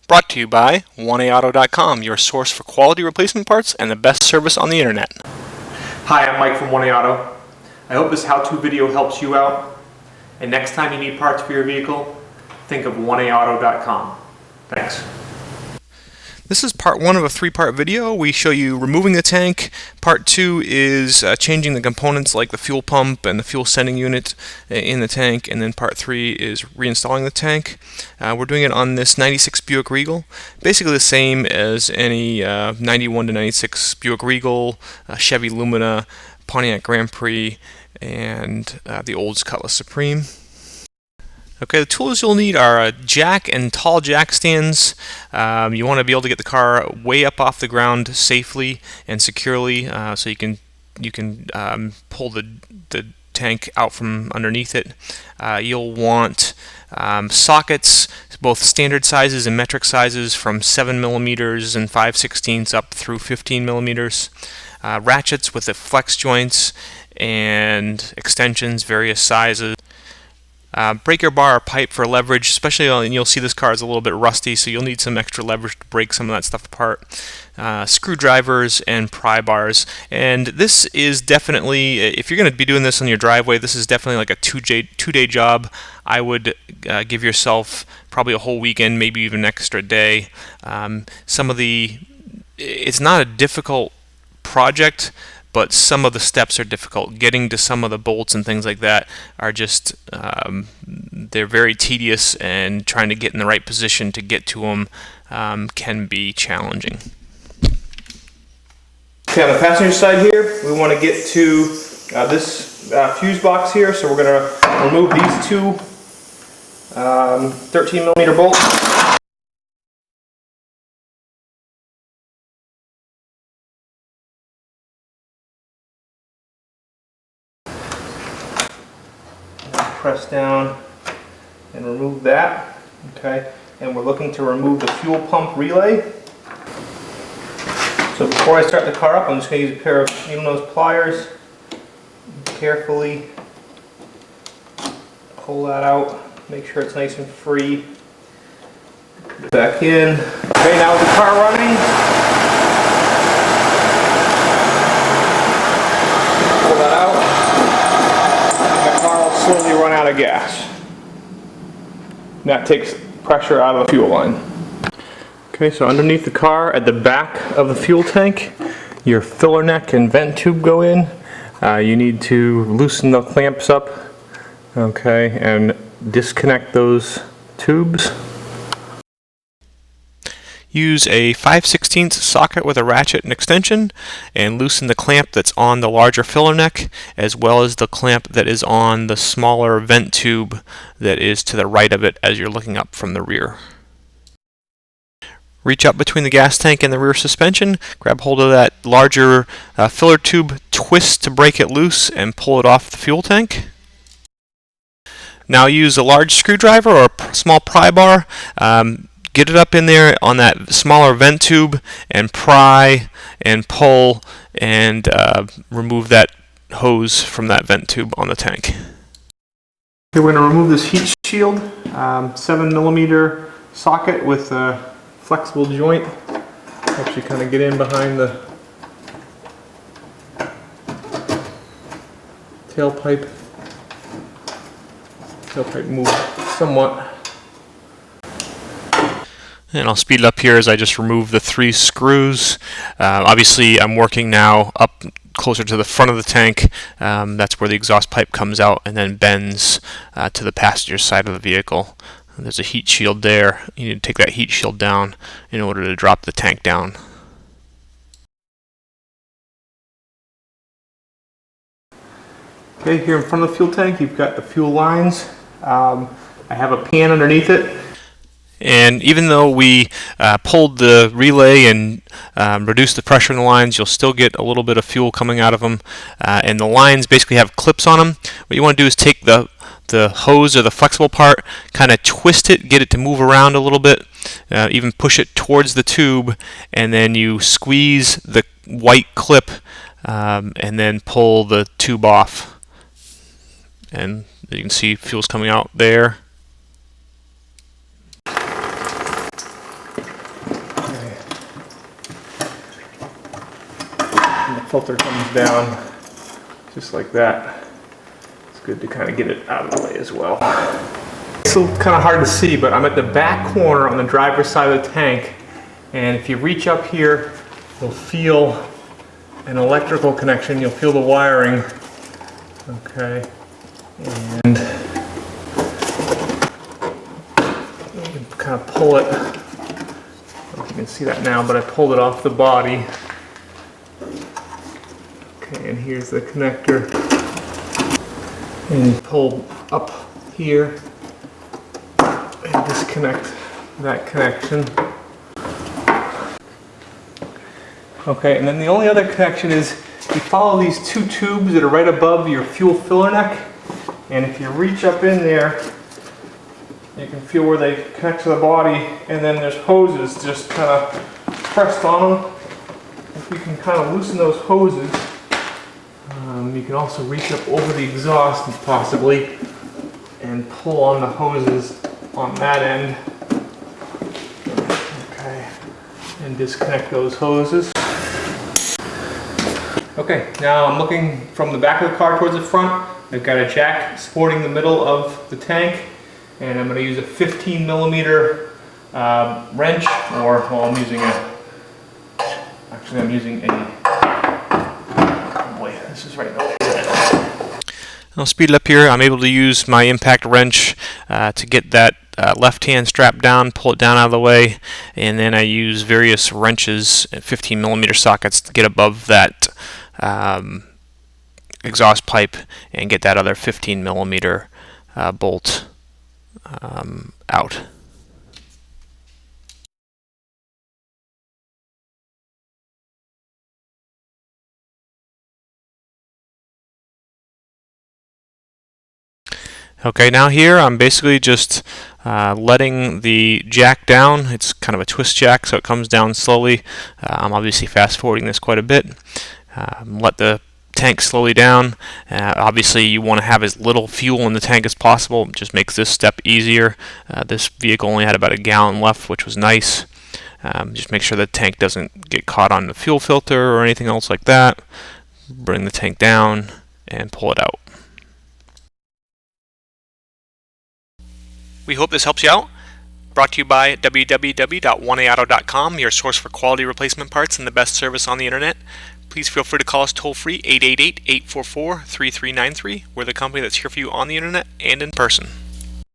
Brought to you by 1AAuto.com, your source for quality replacement parts and the best service on the internet. Hi, I'm Mike from 1A Auto. I hope this how-to video helps you out. And next time you need parts for your vehicle, think of 1AAuto.com. Thanks. This is part one of a three-part video. We show you removing the tank. Part two is changing the components like the fuel pump and the fuel sending unit in the tank. And then part three is reinstalling the tank. We're doing it on this 96 Buick Regal. Basically the same as any 91 to 96 Buick Regal, Chevy Lumina, Pontiac Grand Prix, and the Olds Cutlass Supreme. Okay, the tools you'll need are a jack and tall jack stands. You want to be able to get the car way up off the ground safely and securely, so you can pull the tank out from underneath it. You'll want sockets, both standard sizes and metric sizes, from 7 millimeters and 5/16 up through 15 millimeters. Ratchets with the flex joints and extensions, various sizes. Breaker bar or pipe for leverage, especially and you'll see this car is a little bit rusty, so you'll need some extra leverage to break some of that stuff apart. Screwdrivers and pry bars. And this is definitely, if you're going to be doing this on your driveway, this is definitely like a two-day job. I would give yourself probably a whole weekend, maybe even an extra day. It's not a difficult project, but some of the steps are difficult. Getting to some of the bolts and things like that are just, they're very tedious, and trying to get in the right position to get to them can be challenging. Okay, on the passenger side here, we want to get to this fuse box here, so we're going to remove these two 13 millimeter bolts. Press down and remove that. Okay, and we're looking to remove the fuel pump relay. So before I start the car up, I'm just going to use a pair of needle nose pliers. Carefully pull that out. Make sure it's nice and free. Back in. Okay, now with the car running, pull that out. Slowly run out of gas. That takes pressure out of the fuel line. Okay, so underneath the car at the back of the fuel tank, your filler neck and vent tube go in. You need to loosen the clamps up, okay, and disconnect those tubes. Use a 5/16 socket with a ratchet and extension and loosen the clamp that's on the larger filler neck, as well as the clamp that is on the smaller vent tube that is to the right of it as you're looking up from the rear. Reach up between the gas tank and the rear suspension, grab hold of that larger filler tube, twist to break it loose, and pull it off the fuel tank. Now use a large screwdriver or a small pry bar. Get it up in there on that smaller vent tube and pry and pull and remove that hose from that vent tube on the tank. Okay, we're going to remove this heat shield, 7 millimeter socket with a flexible joint. Helps you kind of get in behind the tailpipe. Tailpipe moves somewhat. And I'll speed it up here as I just remove the 3 screws. Obviously I'm working now up closer to the front of the tank. That's where the exhaust pipe comes out and then bends to the passenger side of the vehicle. And there's a heat shield there. You need to take that heat shield down in order to drop the tank down. Okay, here in front of the fuel tank you've got the fuel lines. I have a pan underneath it. And even though we pulled the relay and reduced the pressure in the lines, you'll still get a little bit of fuel coming out of them. And the lines basically have clips on them. What you want to do is take the hose or the flexible part, kind of twist it, get it to move around a little bit, even push it towards the tube, and then you squeeze the white clip and then pull the tube off. And you can see fuel's coming out there. filter comes down just like that. It's good to kind of get it out of the way as well. It's kind of hard to see, but I'm at the back corner on the driver's side of the tank, and if you reach up here, you'll feel an electrical connection. You'll feel the wiring. Okay, and you can kind of pull it. I don't know if you can see that now, but I pulled it off the body. Okay, and here's the connector. And you pull up here and disconnect that connection. Okay, and then the only other connection is you follow these two tubes that are right above your fuel filler neck, and if you reach up in there, you can feel where they connect to the body, and then there's hoses just kind of pressed on them. If you can kind of loosen those hoses, you can also reach up over the exhaust possibly and pull on the hoses on that end. Okay, and disconnect those hoses. Okay, now I'm looking from the back of the car towards the front. I've got a jack supporting the middle of the tank, and I'm going to use a 15 millimeter wrench, or well, I'm using a, oh boy, this is right now. I'll speed it up here. I'm able to use my impact wrench to get that left hand strap down, pull it down out of the way, and then I use various wrenches, 15 millimeter sockets, to get above that exhaust pipe and get that other 15 millimeter bolt out. Okay, now here I'm basically just letting the jack down. It's kind of a twist jack, so it comes down slowly. I'm obviously fast forwarding this quite a bit. Let the tank slowly down. Obviously you want to have as little fuel in the tank as possible. It just makes this step easier. This vehicle only had about a gallon left, which was nice. Just make sure the tank doesn't get caught on the fuel filter or anything else like that. Bring the tank down and pull it out. We hope this helps you out. Brought to you by www.1aauto.com, your source for quality replacement parts and the best service on the internet. Please feel free to call us toll-free 888-844-3393. We're the company that's here for you on the internet and in person.